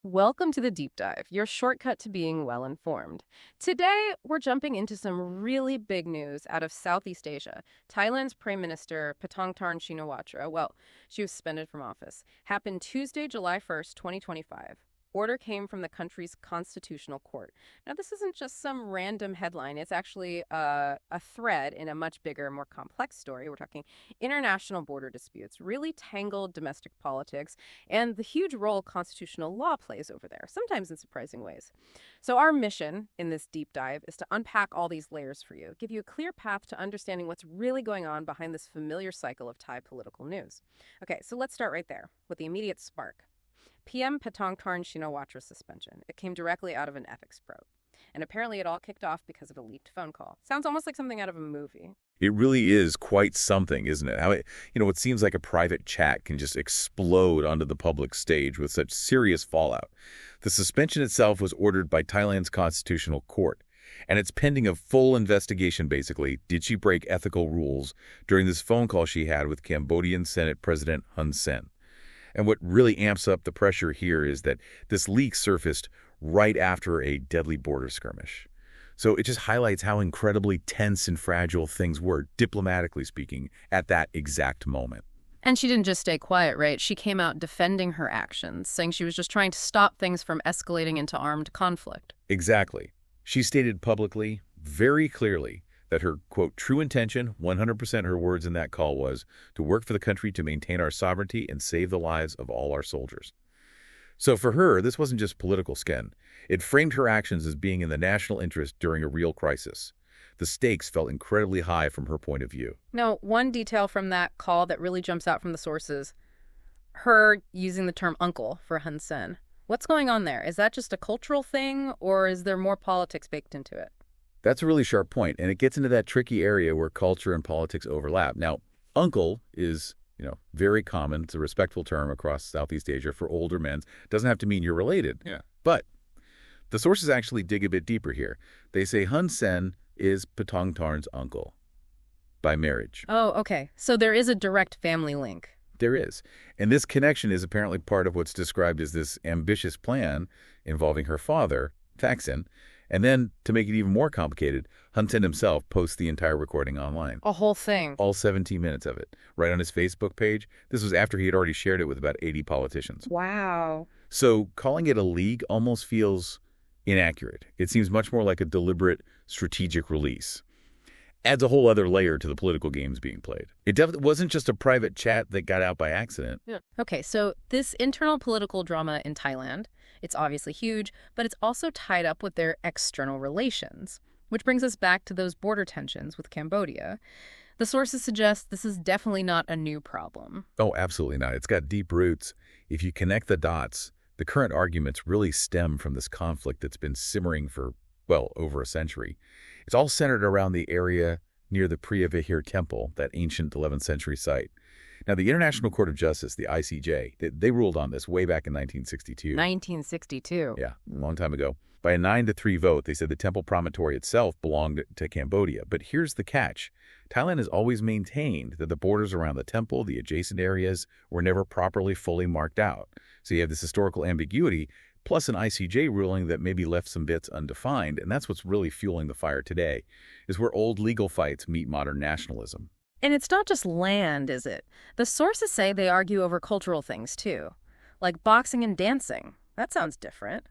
Welcome to the Deep Dive, your shortcut to being well-informed. Today, we're jumping into some really big news out of Southeast Asia. Thailand's Prime Minister Paetongtarn Shinawatra, well, she was suspended from office, happened Tuesday, July 1st, 2025. Order came from the country's constitutional court. Now, this isn't just some random headline. It's actually a thread in a much bigger, more complex story. We're talking international border disputes, really tangled domestic politics, and the huge role constitutional law plays over there, sometimes in surprising ways. So our mission in this deep dive is to unpack all these layers for you, give you a clear path to understanding what's really going on behind this familiar cycle of Thai political news. Okay, so let's start right there with the immediate spark. PM Paetongtarn Shinawatra suspension. It came directly out of an ethics probe. And apparently it all kicked off because of a leaked phone call. Sounds almost like something out of a movie. It really is quite something, isn't it? How it seems like a private chat can just explode onto the public stage with such serious fallout. The suspension itself was ordered by Thailand's constitutional court, and it's pending a full investigation, basically. Did she break ethical rules during this phone call she had with Cambodian Senate President Hun Sen? And what really amps up the pressure here is that this leak surfaced right after a deadly border skirmish. So it just highlights how incredibly tense and fragile things were, diplomatically speaking, at that exact moment. And she didn't just stay quiet, right? She came out defending her actions, saying she was just trying to stop things from escalating into armed conflict. Exactly. She stated publicly, very clearly, that her, quote, true intention, 100% her words in that call was, to work for the country to maintain our sovereignty and save the lives of all our soldiers. So for her, this wasn't just political skin. It framed her actions as being in the national interest during a real crisis. The stakes felt incredibly high from her point of view. Now, one detail from that call that really jumps out from the sources, her using the term uncle for Hun Sen. What's going on there? Is that just a cultural thing, or is there more politics baked into it? That's a really sharp point, and it gets into that tricky area where culture and politics overlap. Now, uncle is, very common. It's a respectful term across Southeast Asia for older men. Doesn't have to mean you're related. Yeah. But the sources actually dig a bit deeper here. They say Hun Sen is Paetongtarn's uncle by marriage. Oh, okay. So there is a direct family link. There is. And this connection is apparently part of what's described as this ambitious plan involving her father, Thaksin. And then, to make it even more complicated, Hun Sen himself posts the entire recording online. A whole thing. All 17 minutes of it, right on his Facebook page. This was after he had already shared it with about 80 politicians. Wow. So calling it a leak almost feels inaccurate. It seems much more like a deliberate, strategic release. Adds a whole other layer to the political games being played. It definitely wasn't just a private chat that got out by accident. Yeah. Okay, so this internal political drama in Thailand, it's obviously huge, but it's also tied up with their external relations, which brings us back to those border tensions with Cambodia. The sources suggest this is definitely not a new problem. Oh, absolutely not. It's got deep roots. If you connect the dots, the current arguments really stem from this conflict that's been simmering for, well, over a century. It's all centered around the area near the Priya Vihar Temple, that ancient 11th century site. Now, the International Court of Justice, the ICJ, they ruled on this way back in 1962. 1962. Yeah, a long time ago. By a 9-3 vote, they said the temple promontory itself belonged to Cambodia. But here's the catch. Thailand has always maintained that the borders around the temple, the adjacent areas, were never properly fully marked out. So you have this historical ambiguity, plus an ICJ ruling that maybe left some bits undefined, and that's what's really fueling the fire today, is where old legal fights meet modern nationalism. And it's not just land, is it? The sources say they argue over cultural things, too, like boxing and dancing. That sounds different.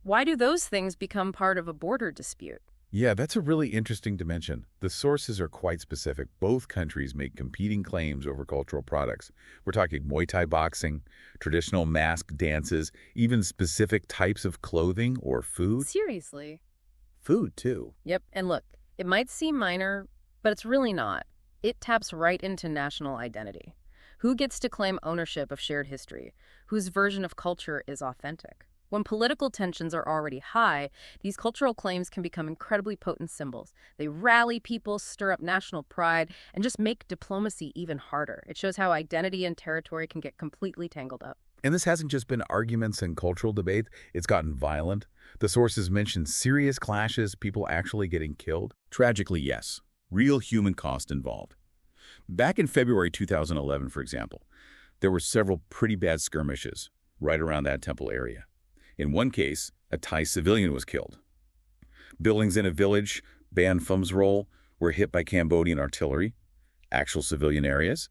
Why do those things become part of a border dispute? Yeah, that's a really interesting dimension. The sources are quite specific. Both countries make competing claims over cultural products. We're talking Muay Thai boxing, traditional mask dances, even specific types of clothing or food. Seriously? Food, too. Yep, and look, it might seem minor, but it's really not. It taps right into national identity. Who gets to claim ownership of shared history? Whose version of culture is authentic? When political tensions are already high, these cultural claims can become incredibly potent symbols. They rally people, stir up national pride, and just make diplomacy even harder. It shows how identity and territory can get completely tangled up. And this hasn't just been arguments and cultural debate. It's gotten violent. The sources mention serious clashes, people actually getting killed. Tragically, yes. Real human cost involved. Back in February 2011, for example, there were several pretty bad skirmishes right around that temple area. In one case, a Thai civilian was killed. Buildings in a village, Ban Phum's role, were hit by Cambodian artillery, actual civilian areas.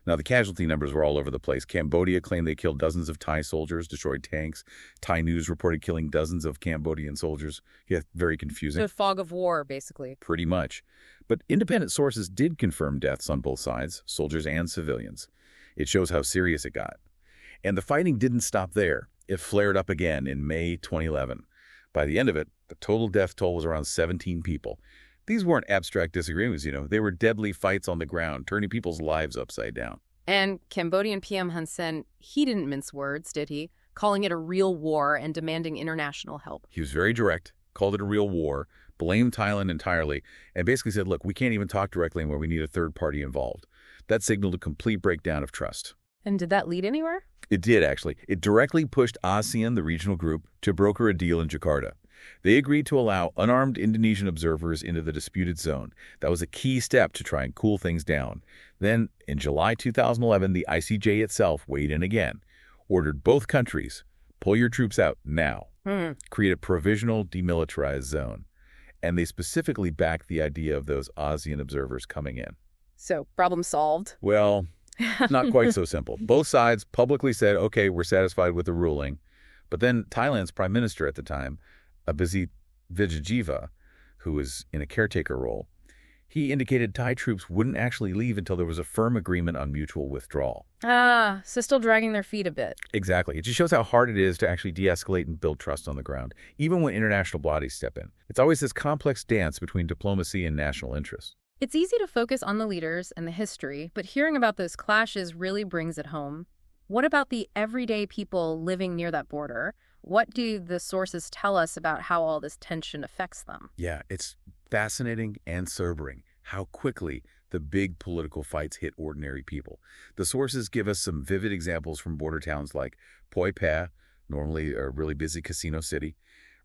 Now, the casualty numbers were all over the place. Cambodia claimed they killed dozens of Thai soldiers, destroyed tanks. Thai news reported killing dozens of Cambodian soldiers. Yeah, very confusing. The fog of war, basically. Pretty much. But independent sources did confirm deaths on both sides, soldiers and civilians. It shows how serious it got. And the fighting didn't stop there. It flared up again in May 2011. By the end of it, the total death toll was around 17 people. These weren't abstract disagreements, They were deadly fights on the ground, turning people's lives upside down. And Cambodian PM Hun Sen, he didn't mince words, did he? Calling it a real war and demanding international help. He was very direct, called it a real war, blamed Thailand entirely, and basically said, look, we can't even talk directly anymore. We need a third party involved. That signaled a complete breakdown of trust. And did that lead anywhere? It did, actually. It directly pushed ASEAN, the regional group, to broker a deal in Jakarta. They agreed to allow unarmed Indonesian observers into the disputed zone. That was a key step to try and cool things down. Then, in July 2011, the ICJ itself weighed in again, ordered both countries, pull your troops out now, create a provisional demilitarized zone. And they specifically backed the idea of those ASEAN observers coming in. So, problem solved? Well, not quite so simple. Both sides publicly said, okay, we're satisfied with the ruling. But then Thailand's prime minister at the time, Abhisit Vejjajiva, who was in a caretaker role, he indicated Thai troops wouldn't actually leave until there was a firm agreement on mutual withdrawal. Ah, so still dragging their feet a bit. Exactly. It just shows how hard it is to actually de-escalate and build trust on the ground, even when international bodies step in. It's always this complex dance between diplomacy and national interest. It's easy to focus on the leaders and the history, but hearing about those clashes really brings it home. What about the everyday people living near that border? What do the sources tell us about how all this tension affects them? Yeah, it's fascinating and sobering how quickly the big political fights hit ordinary people. The sources give us some vivid examples from border towns like Poi Pa, normally a really busy casino city.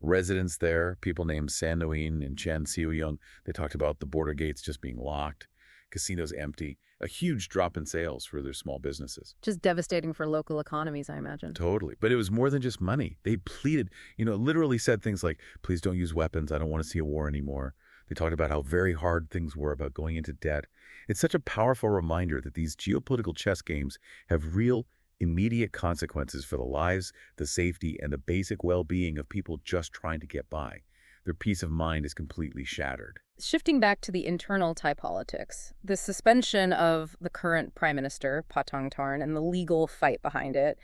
Residents there, people named San Nguyen and Chen Siu-young, they talked about the border gates just being locked, casinos empty, a huge drop in sales for their small businesses. Just devastating for local economies, I imagine. Totally. But it was more than just money. They pleaded, literally said things like, please don't use weapons. I don't want to see a war anymore. They talked about how very hard things were about going into debt. It's such a powerful reminder that these geopolitical chess games have real, immediate consequences for the lives, the safety, and the basic well-being of people just trying to get by. Their peace of mind is completely shattered. Shifting back to the internal Thai politics, the suspension of the current Prime Minister, Paetongtarn, and the legal fight behind it,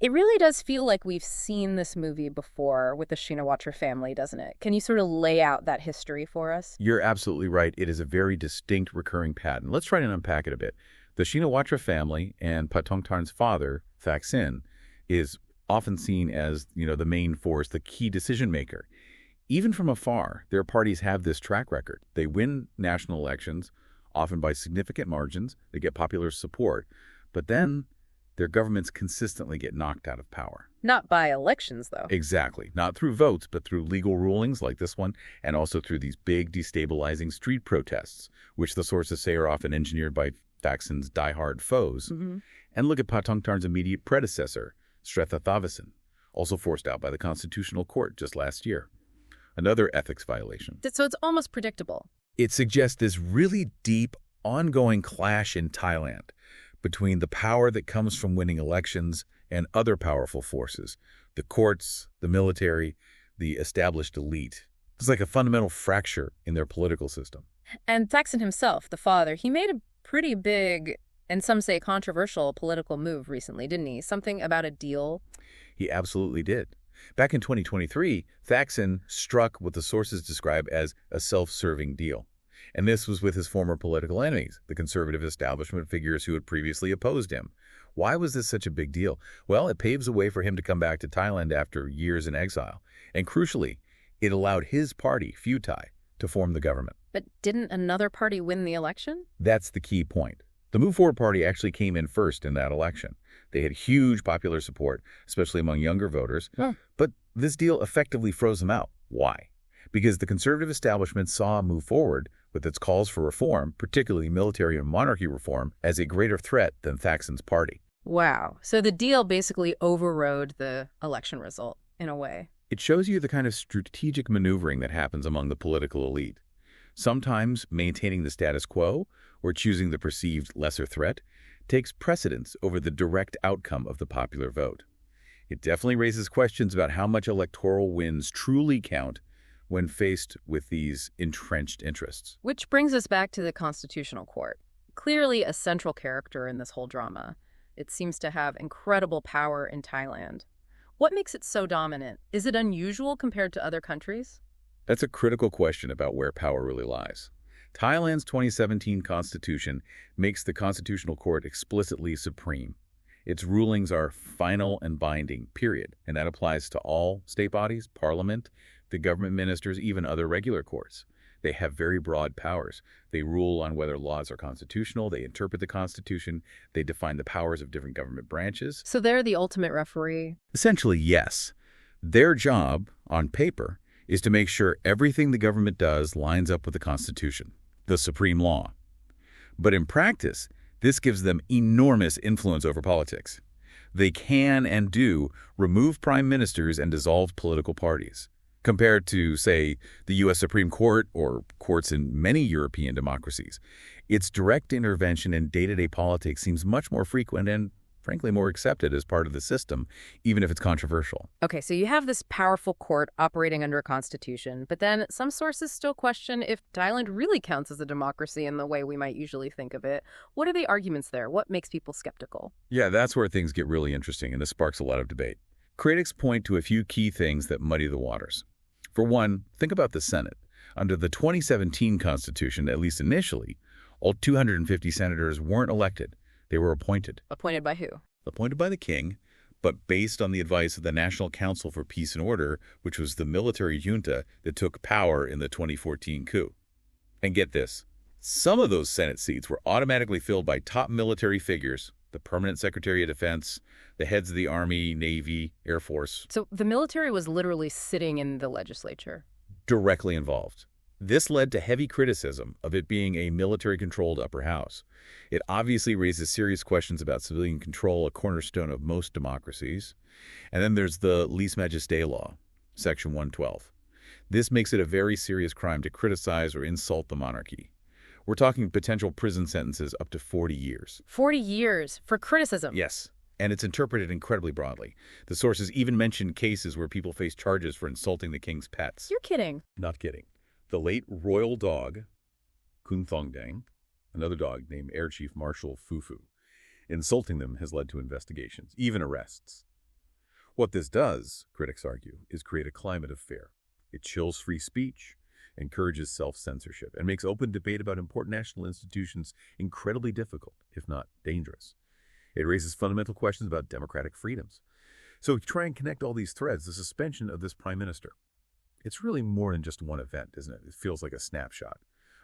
it really does feel like we've seen this movie before with the Shinawatra family, doesn't it? Can you sort of lay out that history for us? You're absolutely right. It is a very distinct recurring pattern. Let's try to unpack it a bit. The Shinawatra family and Paetongtarn's father, Thaksin, is often seen as, the main force, the key decision maker. Even from afar, their parties have this track record. They win national elections, often by significant margins. They get popular support. But then their governments consistently get knocked out of power. Not by elections, though. Exactly. Not through votes, but through legal rulings like this one, and also through these big destabilizing street protests, which the sources say are often engineered by Thaksin's diehard foes. And look at Paetongtarn's immediate predecessor, Sretha Thavisin, also forced out by the Constitutional Court just last year. Another ethics violation. So it's almost predictable. It suggests this really deep, ongoing clash in Thailand between the power that comes from winning elections and other powerful forces, the courts, the military, the established elite. It's like a fundamental fracture in their political system. And Thaksin himself, the father, he made a pretty big, and some say controversial, political move recently, didn't he? Something about a deal? He absolutely did. Back in 2023, Thaksin struck what the sources describe as a self-serving deal. And this was with his former political enemies, the conservative establishment figures who had previously opposed him. Why was this such a big deal? Well, it paves the way for him to come back to Thailand after years in exile. And crucially, it allowed his party, Pheu Thai, to form the government. But didn't another party win the election? That's the key point. The Move Forward Party actually came in first in that election. They had huge popular support, especially among younger voters. But this deal effectively froze them out. Why? Because the conservative establishment saw Move Forward with its calls for reform, particularly military and monarchy reform, as a greater threat than Thaksin's party. Wow. So the deal basically overrode the election result. in a way. It shows you the kind of strategic maneuvering that happens among the political elite. Sometimes maintaining the status quo or choosing the perceived lesser threat takes precedence over the direct outcome of the popular vote. It definitely raises questions about how much electoral wins truly count when faced with these entrenched interests. Which brings us back to the Constitutional Court. Clearly a central character in this whole drama. It seems to have incredible power in Thailand. What makes it so dominant? Is it unusual compared to other countries? That's a critical question about where power really lies. Thailand's 2017 constitution makes the Constitutional Court explicitly supreme. Its rulings are final and binding, period, and that applies to all state bodies, parliament, the government ministers, even other regular courts. They have very broad powers. They rule on whether laws are constitutional, they interpret the Constitution, they define the powers of different government branches. So they're the ultimate referee? Essentially, yes. Their job, on paper, is to make sure everything the government does lines up with the Constitution, the supreme law. But in practice, this gives them enormous influence over politics. They can and do remove prime ministers and dissolve political parties. Compared to, say, the U.S. Supreme Court or courts in many European democracies, its direct intervention in day-to-day politics seems much more frequent and, frankly, more accepted as part of the system, even if it's controversial. Okay, so you have this powerful court operating under a constitution, but then some sources still question if Thailand really counts as a democracy in the way we might usually think of it. What are the arguments there? What makes people skeptical? Yeah, that's where things get really interesting, and this sparks a lot of debate. Critics point to a few key things that muddy the waters. For one, think about the Senate. Under the 2017 Constitution, at least initially, all 250 senators weren't elected. They were appointed. Appointed by who? Appointed by the king, but based on the advice of the National Council for Peace and Order, which was the military junta that took power in the 2014 coup. And get this, some of those Senate seats were automatically filled by top military figures, the Permanent Secretary of Defense, the heads of the Army, Navy, Air Force. So the military was literally sitting in the legislature. Directly involved. This led to heavy criticism of it being a military-controlled upper house. It obviously raises serious questions about civilian control, a cornerstone of most democracies. And then there's the lèse majesté law, Section 112. This makes it a very serious crime to criticize or insult the monarchy. We're talking potential prison sentences up to 40 years. 40 years for criticism? Yes, and it's interpreted incredibly broadly. The sources even mention cases where people face charges for insulting the king's pets. You're kidding. Not kidding. The late royal dog, Kun Thongdang, another dog named Air Chief Marshal Fufu. Insulting them has led to investigations, even arrests. What this does, critics argue, is create a climate of fear. It chills free speech, encourages self-censorship, and makes open debate about important national institutions incredibly difficult, if not dangerous. It raises fundamental questions about democratic freedoms. So to try and connect all these threads, the suspension of this prime minister, it's really more than just one event, isn't it? It feels like a snapshot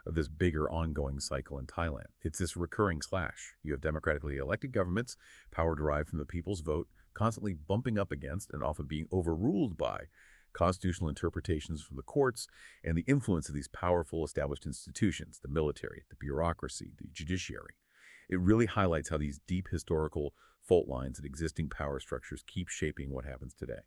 of this bigger ongoing cycle in Thailand. It's this recurring clash. You have democratically elected governments, power derived from the people's vote, constantly bumping up against and often being overruled by constitutional interpretations from the courts, and the influence of these powerful established institutions, the military, the bureaucracy, the judiciary. It really highlights how these deep historical fault lines and existing power structures keep shaping what happens today.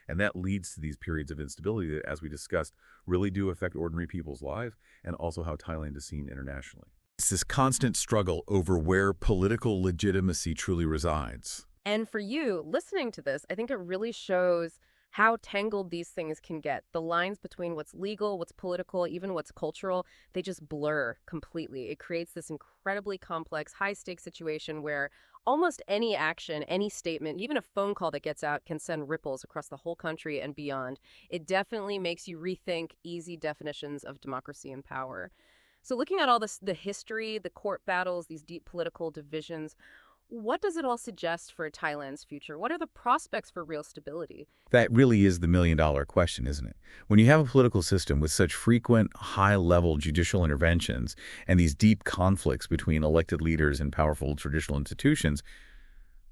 And that leads to these periods of instability that, as we discussed, really do affect ordinary people's lives and also how Thailand is seen internationally. It's this constant struggle over where political legitimacy truly resides. And for you, listening to this, I think it really shows how tangled these things can get. The lines between what's legal, what's political, even what's cultural, they just blur completely. It creates this incredibly complex, high-stakes situation where almost any action, any statement, even a phone call that gets out can send ripples across the whole country and beyond. It definitely makes you rethink easy definitions of democracy and power. So looking at all this, the history, the court battles, these deep political divisions, what does it all suggest for Thailand's future? What are the prospects for real stability? That really is the million-dollar question, isn't it? When you have a political system with such frequent, high-level judicial interventions and these deep conflicts between elected leaders and powerful traditional institutions,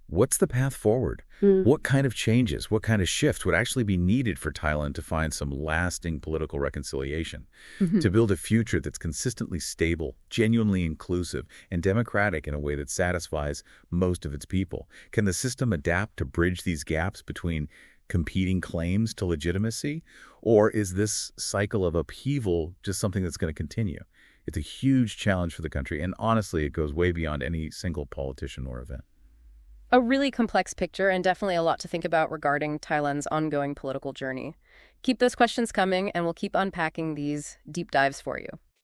what's the path forward? What kind of changes, what kind of shifts would actually be needed for Thailand to find some lasting political reconciliation, to build a future that's consistently stable, genuinely inclusive, and democratic in a way that satisfies most of its people? Can the system adapt to bridge these gaps between competing claims to legitimacy? Or is this cycle of upheaval just something that's going to continue? It's a huge challenge for the country, and honestly, it goes way beyond any single politician or event. A really complex picture and definitely a lot to think about regarding Thailand's ongoing political journey. Keep those questions coming, and we'll keep unpacking these deep dives for you.